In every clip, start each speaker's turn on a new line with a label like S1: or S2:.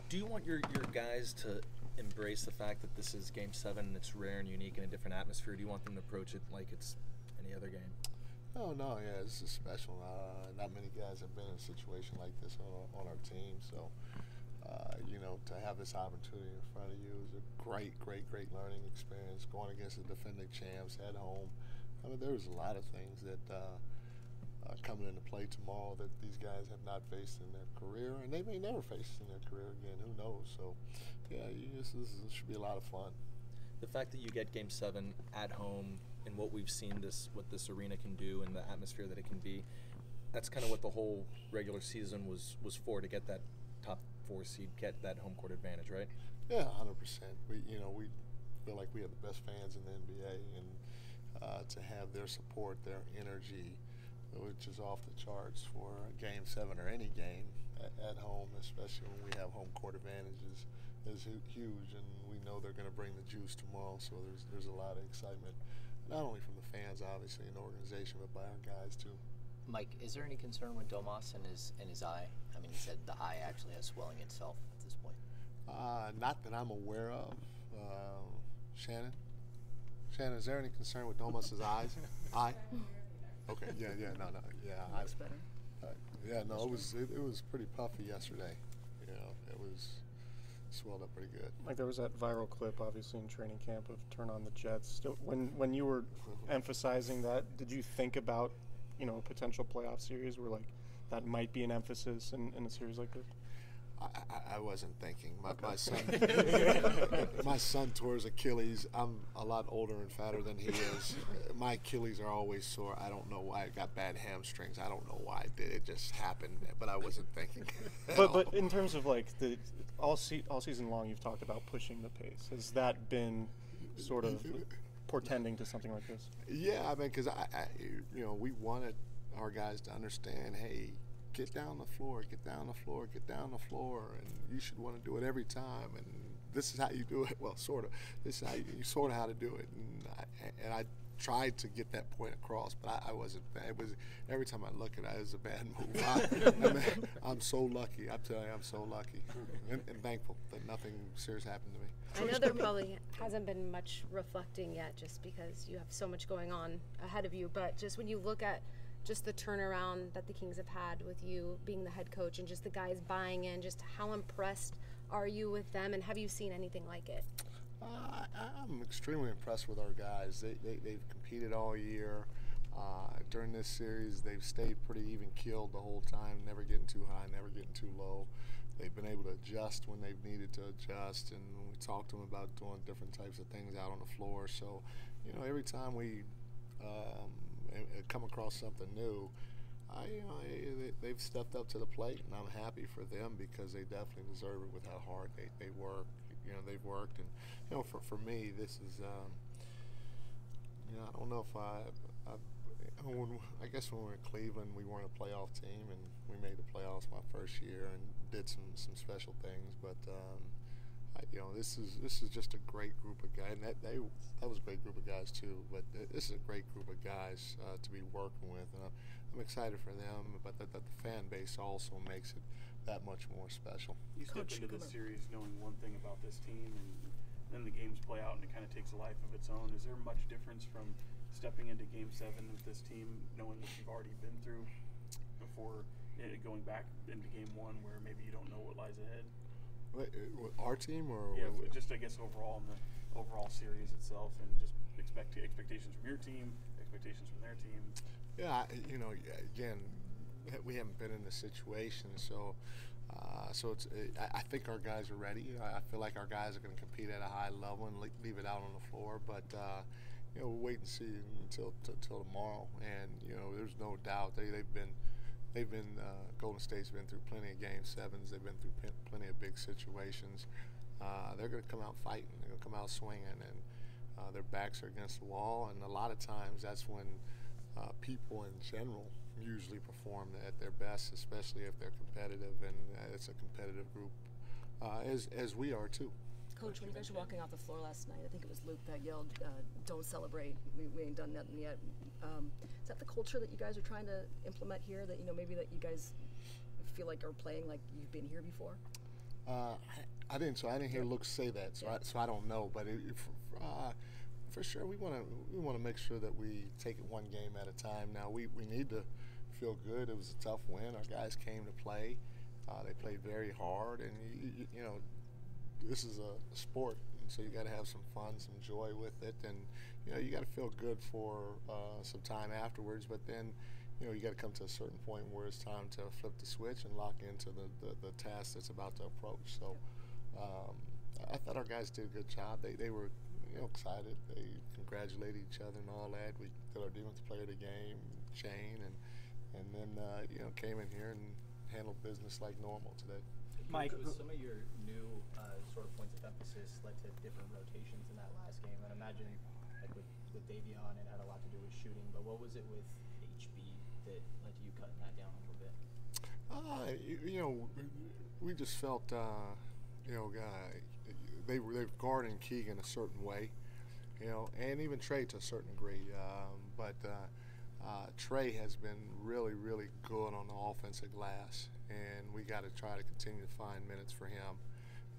S1: Do you want your guys to embrace the fact that this is Game 7 and it's rare and unique in a different atmosphere? Do you want them to approach it like it's any other game?
S2: Oh, no, yeah, this is special. Not many guys have been in a situation like this on our team, so, to have this opportunity in front of you is a great, great, great learning experience, going against the defending champs at home. I mean, there's a lot of things that coming into play tomorrow that these guys have not faced in their career, and they may never face in their career again. Who knows? So, yeah, this should be a lot of fun.
S1: The fact that you get Game 7 at home and what we've seen what this arena can do and the atmosphere that it can be, that's kind of what the whole regular season was for, to get that top 4 seed, get that home court advantage, right?
S2: Yeah, 100%. We feel like we have the best fans in the NBA, and to have their support, their energy, which is off the charts for Game 7 or any game at home, especially when we have home court advantages, is huge, and we know they're going to bring the juice tomorrow, so there's a lot of excitement, not only from the fans, obviously, and the organization, but by our guys, too.
S3: Mike, is there any concern with Delmas and his eye? I mean, he said the eye actually has swelling itself at this point.
S2: Not that I'm aware of. Shannon, is there any concern with Delmas's eyes? Eye? Okay. Yeah. No. Yeah.
S4: Looks better.
S2: It was pretty puffy yesterday. It was swelled up pretty good.
S5: Like there was that viral clip, obviously in training camp, of "Turn on the Jets." When you were emphasizing that, did you think about a potential playoff series where like that might be an emphasis in a series like this?
S2: I wasn't thinking. My son tore his Achilles. I'm a lot older and fatter than he is. My Achilles are always sore. I don't know why. I got bad hamstrings. I don't know why I did. It just happened, but I wasn't thinking.
S5: But in terms of like all season long, you've talked about pushing the pace. Has that been sort of portending to something like this?
S2: Yeah, I mean, because we wanted our guys to understand, hey, get down the floor, and you should want to do it every time. And this is how you do it. Well, sort of. This is how to do it. And I tried to get that point across, but I wasn't. It was every time I look at it, it was a bad move. I'm so lucky. I tell you, I'm so lucky and thankful that nothing serious happened to me.
S6: I know there probably hasn't been much reflecting yet, just because you have so much going on ahead of you. But just when you look at just the turnaround that the Kings have had with you being the head coach and just the guys buying in, just how impressed are you with them, and have you seen anything like it?
S2: I'm extremely impressed with our guys. They've competed all year. During this series, they've stayed pretty even-keeled the whole time, never getting too high, never getting too low. They've been able to adjust when they've needed to adjust, and we talked to them about doing different types of things out on the floor. So, every time we come across something new, they've stepped up to the plate, and I'm happy for them because they definitely deserve it with how hard they work. They've worked, and for me, this is I don't know if I guess when we were in Cleveland, we weren't a playoff team, and we made the playoffs my first year and did some special things, but this is just a great group of guys, and that was a great group of guys too. But this is a great group of guys to be working with, and I'm excited for them. But that the fan base also makes it that much more special.
S7: You step into this series knowing one thing about this team, and then the games play out, and it kind of takes a life of its own. Is there much difference from stepping into Game 7 with this team, knowing what you've already been through, before going back into Game 1, where maybe you don't know what lies ahead?
S2: Our team, or
S7: just I guess overall in the overall series itself, and just expectations from your team, expectations from their team.
S2: Yeah, again, we haven't been in this situation, so it's. I think our guys are ready. I feel like our guys are going to compete at a high level and leave it out on the floor, but we'll wait and see until tomorrow. And there's no doubt they've been Golden State's been through plenty of Game 7s. They've been through plenty of big situations. They're going to come out fighting. They're going to come out swinging, and their backs are against the wall. And a lot of times that's when people in general usually perform at their best, especially if they're competitive, and it's a competitive group, as we are too.
S4: Coach, when you guys were walking off the floor last night, I think it was Luke that yelled, "Don't celebrate. We ain't done nothing yet." Is that the culture that you guys are trying to implement here? That maybe that you guys feel like are playing like you've been here before?
S2: I I didn't hear Luke say that, so I don't know. But for sure, we want to make sure that we take it one game at a time. Now we need to feel good. It was a tough win. Our guys came to play. They played very hard, and you know, this is a sport, and so you got to have some fun, some joy with it, and you know, you got to feel good for some time afterwards. But then, you know, you got to come to a certain point where it's time to flip the switch and lock into the task that's about to approach. So I thought our guys did a good job. They were, you know, excited. They congratulated each other and all that. We did our defensive player of the game, Shane, and then you know, came in here and handled business like normal today.
S8: Mike,
S9: with some of your new sort of points of emphasis led to different rotations in that last game, and imagine like with Davion, it had a lot to do with shooting. But what was it with HB that led to you cutting that down a little bit?
S2: You know, we just felt, you know, they were guarding Keegan a certain way, you know, and even Trey to a certain degree. But Trey has been really, really good on the offensive glass, and we got to try to continue to find minutes for him.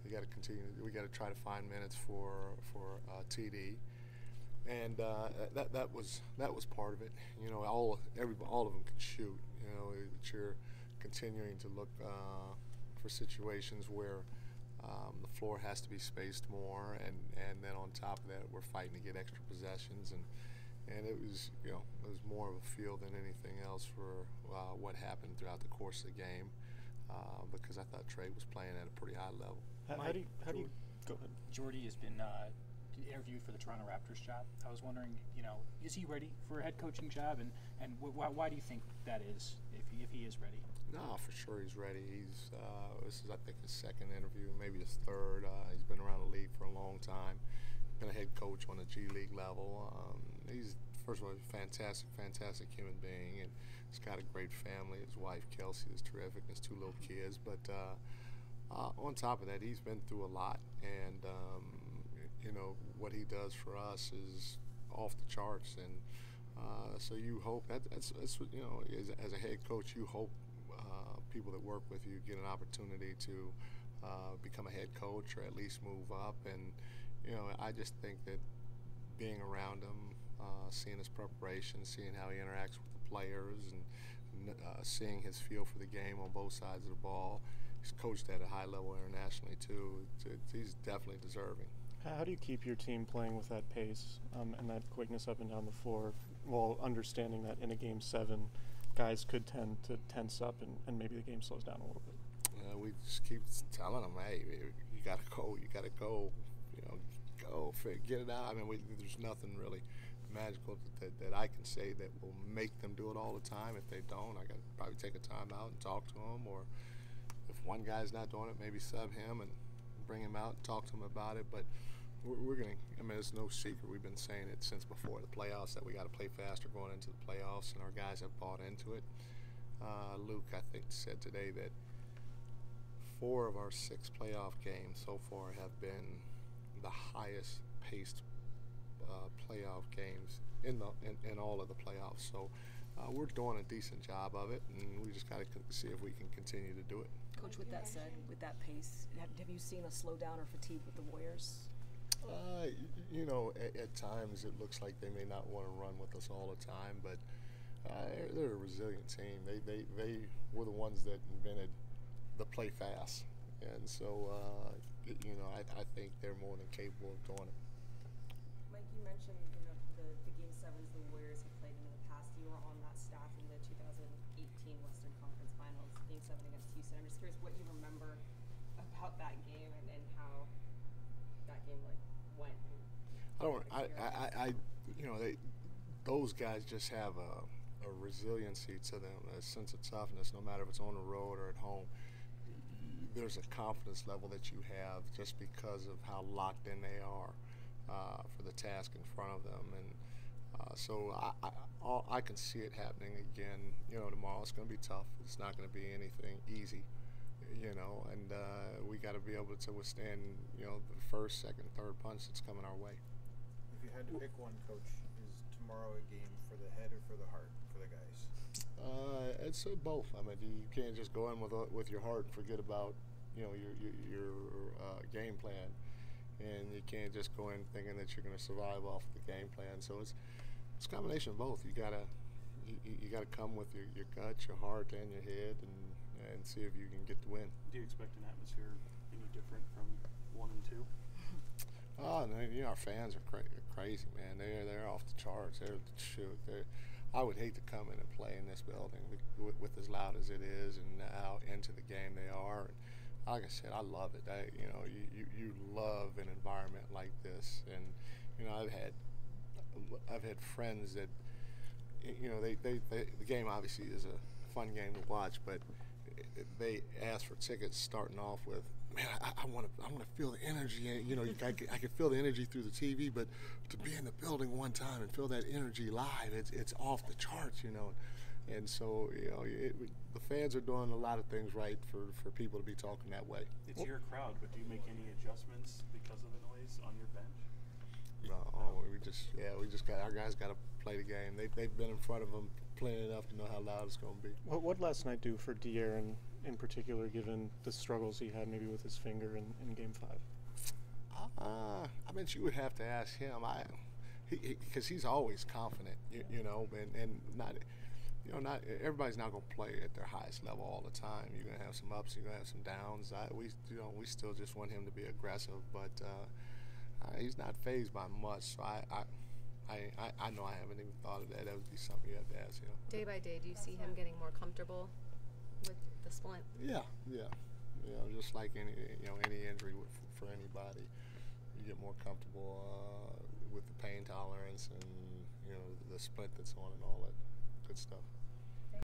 S2: We got to try to find minutes for TD, and that was part of it. You know, all of them can shoot. You know, that you're continuing to look for situations where the floor has to be spaced more, and then on top of that, we're fighting to get extra possessions, and it was, you know, it was more of a feel than anything else for what happened throughout the course of the game, because I thought Trey was playing at a pretty high level.
S8: How do you go ahead?
S10: Jordy has been interviewed for the Toronto Raptors job. I was wondering, you know, is he ready for a head coaching job, and why do you think that is, if he is ready?
S2: No, for sure he's ready. He's this is, I think, his second interview, maybe his third. He's been around the league for a long time. Been a head coach on the G League level. He's, first of all, a fantastic human being, and he's got a great family. His wife Kelsey is terrific. His two little kids, but on top of that, he's been through a lot, and you know, what he does for us is off the charts, and so you hope that's what, you know, as a head coach, you hope people that work with you get an opportunity to become a head coach or at least move up. And you know, I just think that being around him, seeing his preparation, seeing how he interacts with the players, and seeing his feel for the game on both sides of the ball. He's coached at a high level internationally too. He's definitely deserving.
S5: How do you keep your team playing with that pace and that quickness up and down the floor, while understanding that in a Game 7, guys could tend to tense up and maybe the game slows down a little bit?
S2: We just keep telling them, hey, you got to go, you know, go, get it out. I mean, there's nothing really magical that I can say that will make them do it all the time. If they don't, I got to probably take a time out and talk to them, or if one guy's not doing it, maybe sub him and bring him out and talk to him about it. But we're going to, I mean, it's no secret. We've been saying it since before the playoffs that we got to play faster going into the playoffs, and our guys have bought into it. Luke, I think, said today that 4 of our 6 playoff games so far have been the highest paced playoff games in all of the playoffs. So we're doing a decent job of it, and we just got to see if we can continue to do it.
S4: Coach, with that said, with that pace, have you seen a slowdown or fatigue with the Warriors?
S2: You know, at times it looks like they may not want to run with us all the time, but they're a resilient team. They were the ones that invented the play fast, and so you know, I think they're more than capable of doing it.
S11: Mike, you mentioned, you know, the Game 7s the Warriors have played in the past. You were on that staff in the 2018 Western Conference Finals, Game 7 against Houston. I'm just curious what you remember about that game and how that game went.
S2: You know, those guys just have a resiliency to them, a sense of toughness, no matter if it's on the road or at home. There's a confidence level that you have just because of how locked in they are for the task in front of them, and so I can see it happening again. You know, tomorrow it's going to be tough. It's not going to be anything easy, you know, and we got to be able to withstand, you know, the first, second, third punch that's coming our way.
S12: If you had to pick one, Coach, is tomorrow a game for the head or for the heart for the guys?
S2: It's both. I mean, you can't just go in with your heart and forget about, you know, your game plan, and you can't just go in thinking that you're going to survive off the game plan. So it's a combination of both. You gotta come with your gut, your heart, and your head, and see if you can get the win.
S7: Do you expect an atmosphere any different from 1 and 2?
S2: Oh, no, our fans are crazy, man. They're off the charts. I would hate to come in and play in this building with as loud as it is and how into the game they are. And like I said, I love it. You love an environment like this, and I've had friends that the game obviously is a fun game to watch, but they ask for tickets starting off with, man, I want to feel the energy. I can feel the energy through the TV, but to be in the building one time and feel that energy live, it's off the charts, And so, the fans are doing a lot of things right for people to be talking that way.
S7: It's your crowd, but do you make any adjustments because of the noise on your bench?
S2: No, we just got our guys got to play the game. They've been in front of them plenty enough to know how loud it's going to be.
S5: What last night do for De'Aaron in particular, given the struggles he had maybe with his finger in Game 5?
S2: I mean, you would have to ask him. Because he's always confident, and not everybody's not going to play at their highest level all the time. You're going to have some ups, you're going to have some downs. We still just want him to be aggressive, but he's not fazed by much. So I know I haven't even thought of that. That would be something you have to ask him.
S6: Day by day, do you see him getting more comfortable with the splint?
S2: Yeah. Just like any injury for anybody, you get more comfortable with the pain tolerance and the splint that's on and all that good stuff.